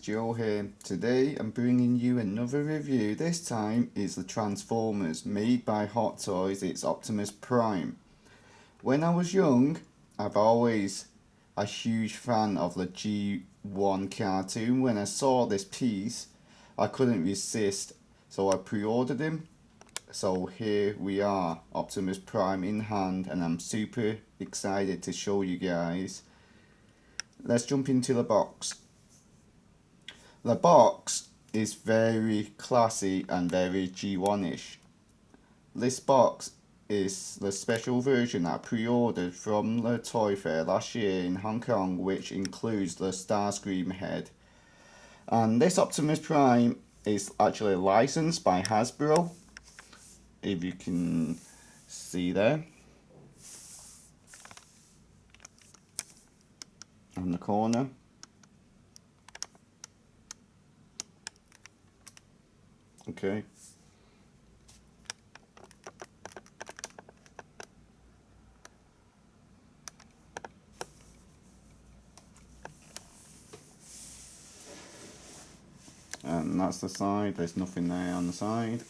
Joe here. Today I'm bringing you another review. This time is the Transformers made by Hot Toys. It's Optimus Prime. When I was young, I've always a huge fan of the G1 cartoon. When I saw this piece, I couldn't resist, so I pre-ordered him. So here we are, Optimus Prime in hand, and I'm super excited to show you guys. Let's jump into the box. The box is very classy and very G1-ish. This box is the special version I pre-ordered from the Toy Fair last year in Hong Kong, which includes the Starscream head. And this Optimus Prime is actually licensed by Hasbro, if you can see there on the corner. Okay. And that's the side, there's nothing there on the side.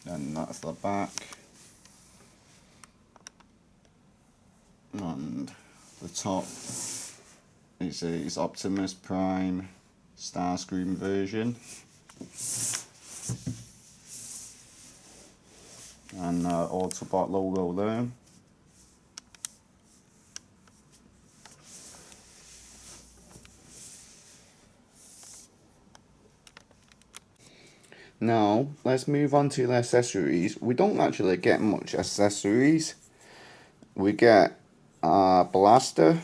And that's the back. And the top is Optimus Prime Starscream version. And Autobot logo there. Now, let's move on to the accessories. We don't actually get much accessories. We get a blaster,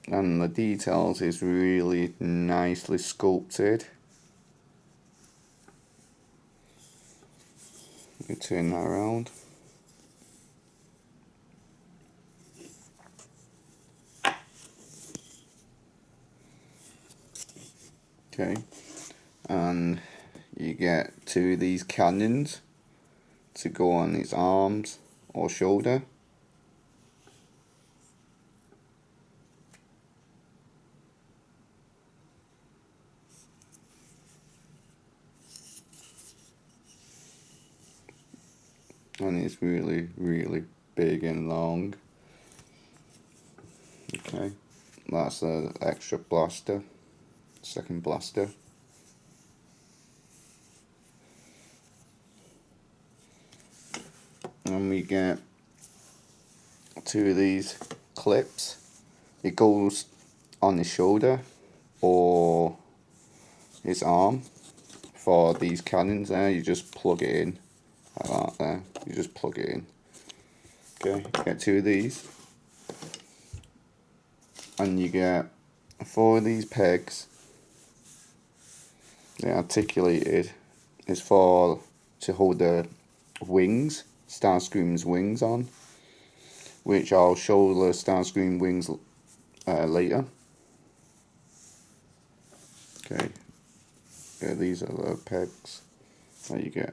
and the details is really nicely sculpted. Let me turn that around. Okay, and you get two of these cannons to go on his arms or shoulder. And it's really, really big and long. Okay, that's the extra blaster, second blaster. And we get two of these clips. It goes on his shoulder or his arm. For these cannons there, you just plug it in like that there. You just plug it in. Okay, you get two of these. And you get four of these pegs. They're articulated. It's for to hold the wings, Starscream's wings on, which I'll show the Starscream wings later. Okay, yeah, these are the pegs that you get.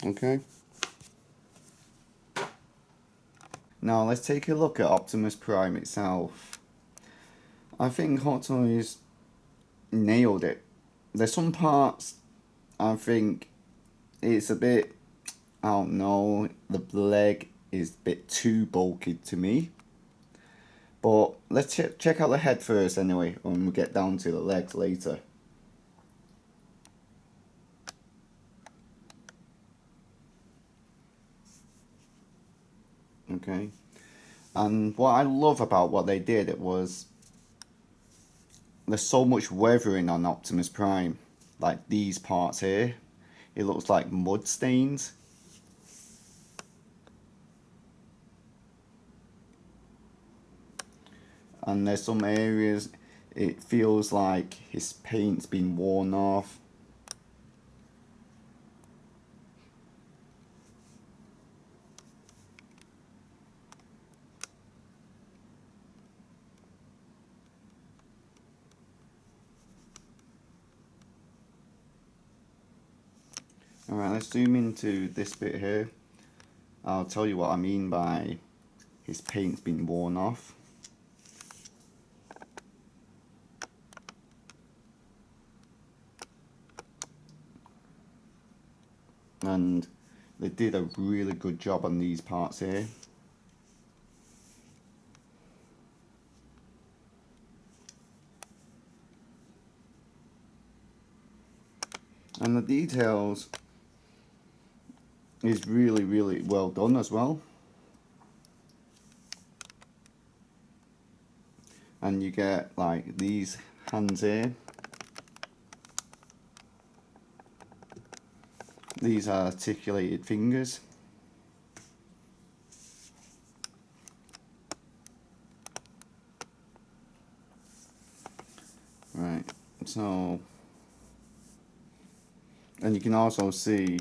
Okay. Now let's take a look at Optimus Prime itself. I think Hot Toys nailed it. There's some parts I think it's a bit, I don't know, the leg is a bit too bulky to me. But let's check out the head first anyway, and we'll get down to the legs later. Okay, and what I love about what they did, it was there's so much weathering on Optimus Prime, like these parts here, it looks like mud stains. And there's some areas it feels like his paint's been worn off. Alright, let's zoom into this bit here. I'll tell you what I mean by his paint's been worn off. and they did a really good job on these parts here. And the details is really well done as well. And you get like these hands here. These are articulated fingers. Right, so, and you can also see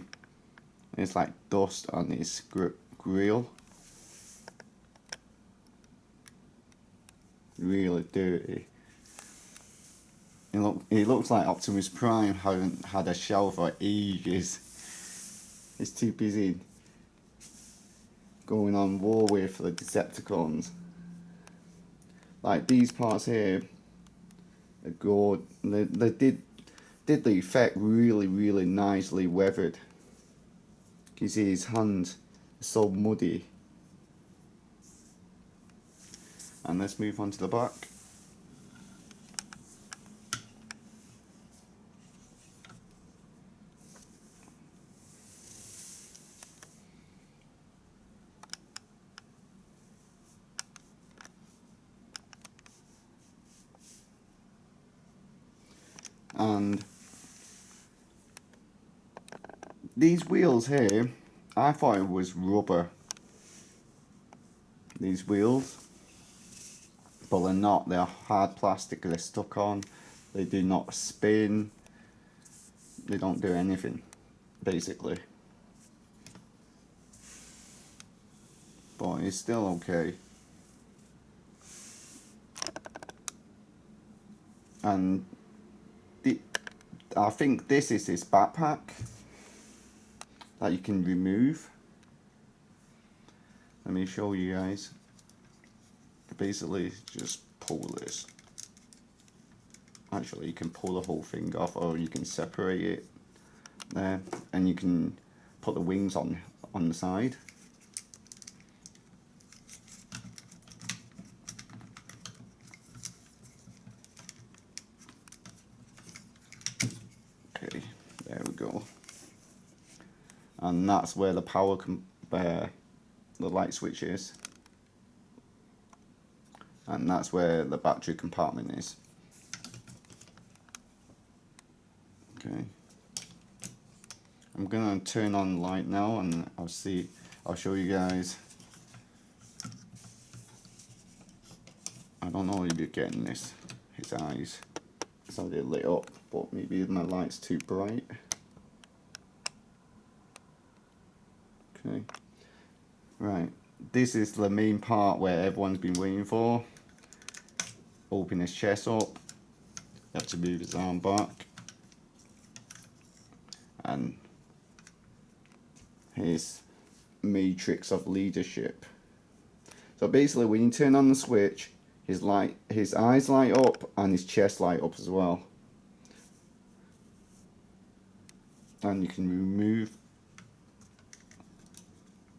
it's like dust on his grill. Really dirty. It looks like Optimus Prime hasn't had a shower for ages. He's too busy going on war with the Decepticons. Like these parts here are good. They did the effect really nicely weathered. You see his hands are so muddy. And let's move on to the back. And these wheels here, I thought it was rubber. These wheels, but they're not. They're hard plastic. They're stuck on. They do not spin. They don't do anything, basically. But it's still okay. And I think this is his backpack that you can remove. Let me show you guys. Basically, just pull this. Actually, you can pull the whole thing off, or you can separate it there, and you can put the wings on the side. Okay, there we go. And that's where the power the light switch is, and that's where the battery compartment is. Okay, I'm gonna turn on the light now, and I'll show you guys. I don't know if you're getting this, his eyes. It's already lit up, but maybe my light's too bright. Okay, right, this is the main part where everyone's been waiting for. Open his chest up, you have to move his arm back, and his matrix of leadership. So basically, when you turn on the switch, his eyes light up and his chest light up as well. And you can remove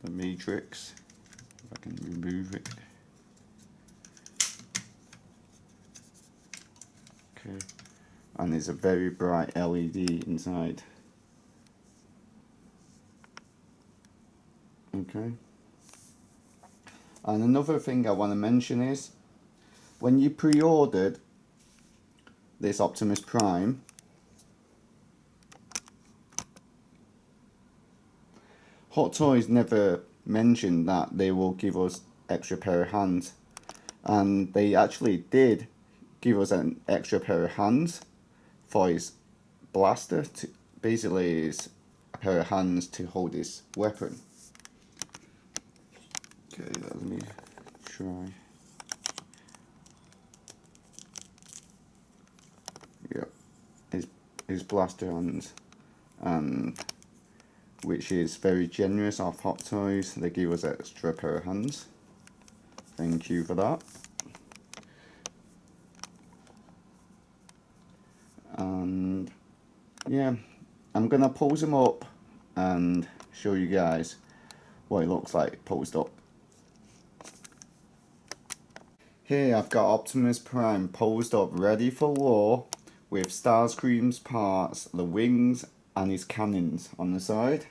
the matrix. If I can remove it. Okay. And there's a very bright LED inside. Okay. And another thing I want to mention is, when you pre-ordered this Optimus Prime, Hot Toys never mentioned that they will give us extra pair of hands, and they actually did give us an extra pair of hands for his blaster. Basically, is a pair of hands to hold his weapon. Okay, let me try. Yep, his blaster hands, and which is very generous of Hot Toys. They give us an extra pair of hands. Thank you for that. And yeah, I'm gonna pose him up and show you guys what it looks like posed up. Here I've got Optimus Prime posed up ready for war with Starscream's parts, the wings and his cannons on the side.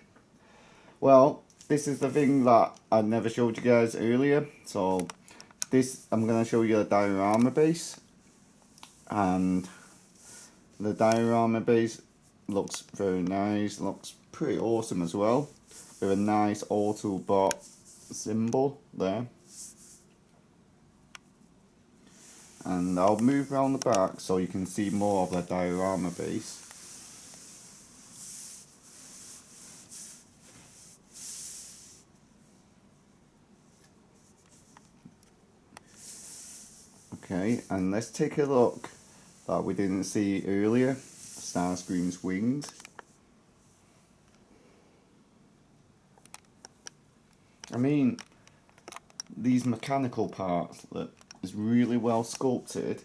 Well, this is the thing that I never showed you guys earlier. So this, I'm going to show you the diorama base, and the diorama base looks very nice, looks pretty awesome as well, with a nice Autobot symbol there. And I'll move around the back so you can see more of the diorama base. Okay, and let's take a look that we didn't see earlier, Starscream's wings. I mean, these mechanical parts that is really well sculpted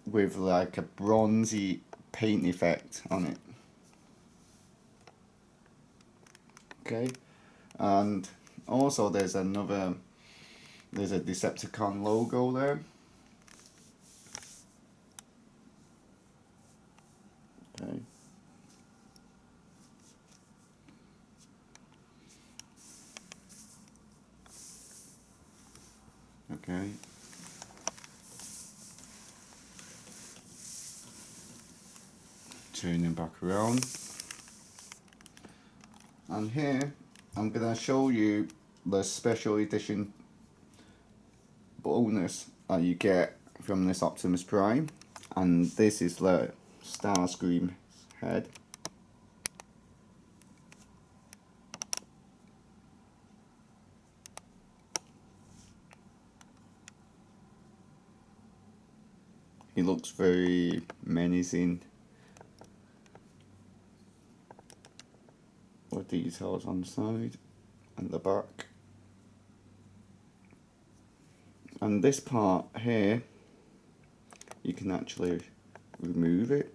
with like a bronzy paint effect on it. Okay, and also there's a Decepticon logo there. Okay. Okay. Turning back around. And here I'm gonna show you the special edition bonus that you get from this Optimus Prime, and this is the Starscream head. He looks very menacing. The details on the side and the back. And this part here, you can actually remove it.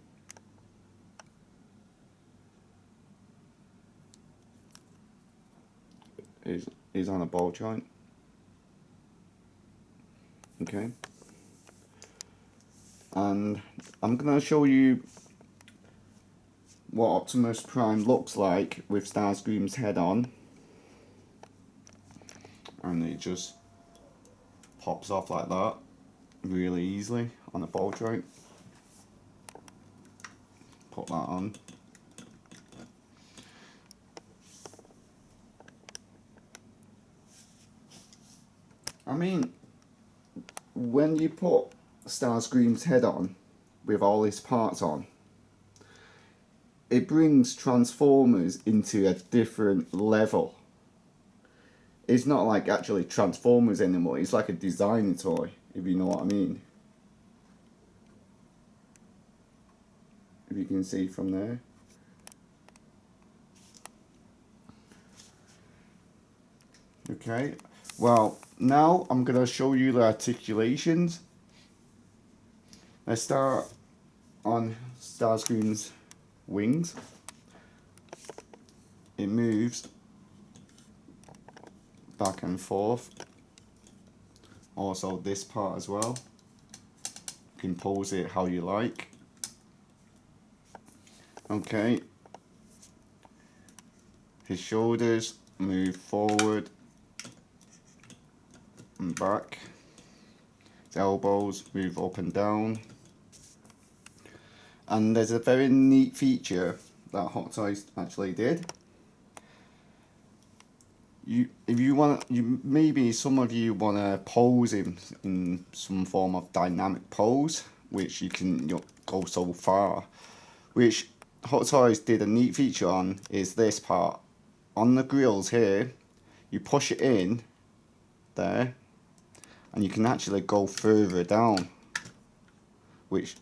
Is on a ball joint. Okay. And I'm going to show you what Optimus Prime looks like with Starscream's head on. And it just pops off like that really easily on a ball joint. Put that on. I mean, when you put Starscream's head on with all his parts on, it brings Transformers into a different level. It's not like actually Transformers anymore, it's like a designer toy, if you know what I mean. If you can see from there. Okay, well, now I'm going to show you the articulations. Let's start on Starscream's wings. It moves back and forth. Also this part as well. You can pose it how you like. Okay. His shoulders move forward and back. His elbows move up and down. And there's a very neat feature that Hot Toys actually did. If you want, maybe some of you want to pose in some form of dynamic pose, which you can go so far. Which Hot Toys did a neat feature on is this part. On the grills here, you push it in there, and you can actually go further down, which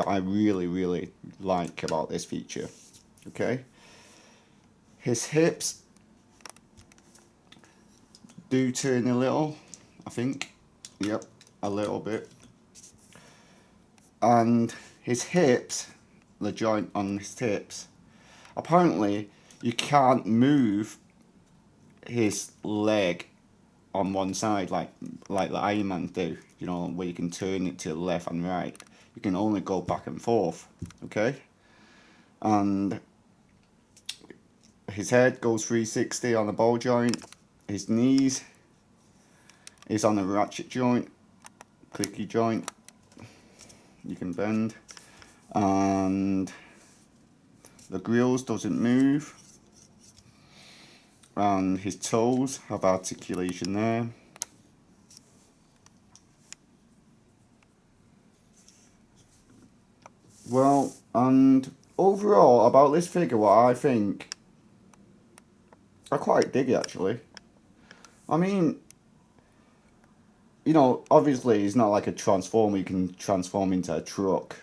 I really like about this feature. Okay, his hips do turn a little, I think. Yep, a little bit. And his hips, the joint on his hips, apparently you can't move his leg on one side like the Iron Man do, you know, where you can turn it to the left and right. You can only go back and forth, okay? And his head goes 360 on the ball joint. His knees is on a ratchet joint, clicky joint. You can bend. And the grills doesn't move. And his toes have articulation there. Well, and overall about this figure, what I think, I quite dig it actually. I mean, you know, obviously it's not like a transformer you can transform into a truck,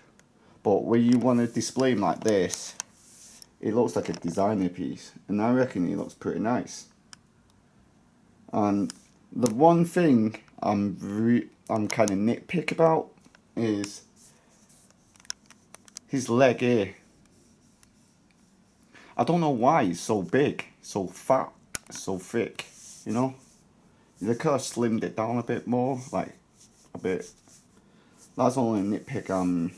but when you want to display him like this, it looks like a designer piece, and I reckon it looks pretty nice. And the one thing I'm kind of nitpick about is his leg here. I don't know why it's so big, so fat, so thick, you know? They could have slimmed it down a bit more, like a bit. That's only a nitpick I'm,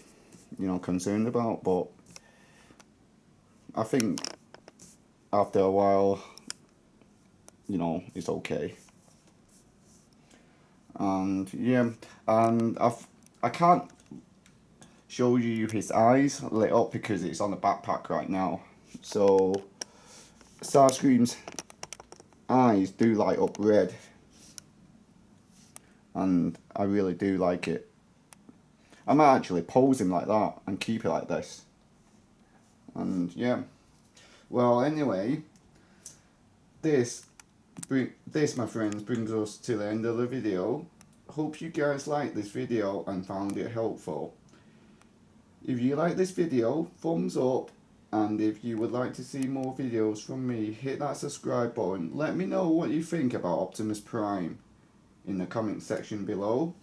you know, concerned about, but I think after a while, you know, it's okay. And yeah, and I can't show you his eyes lit up because it's on the backpack right now. So Starscream's eyes do light up red, and I really do like it. I might actually pose him like that and keep it like this. And yeah, well anyway, this my friends brings us to the end of the video. Hope you guys liked this video and found it helpful. If you like this video, thumbs up, and if you would like to see more videos from me, hit that subscribe button. Let me know what you think about Optimus Prime in the comment section below.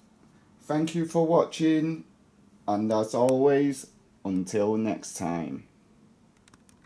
Thank you for watching, and as always, until next time.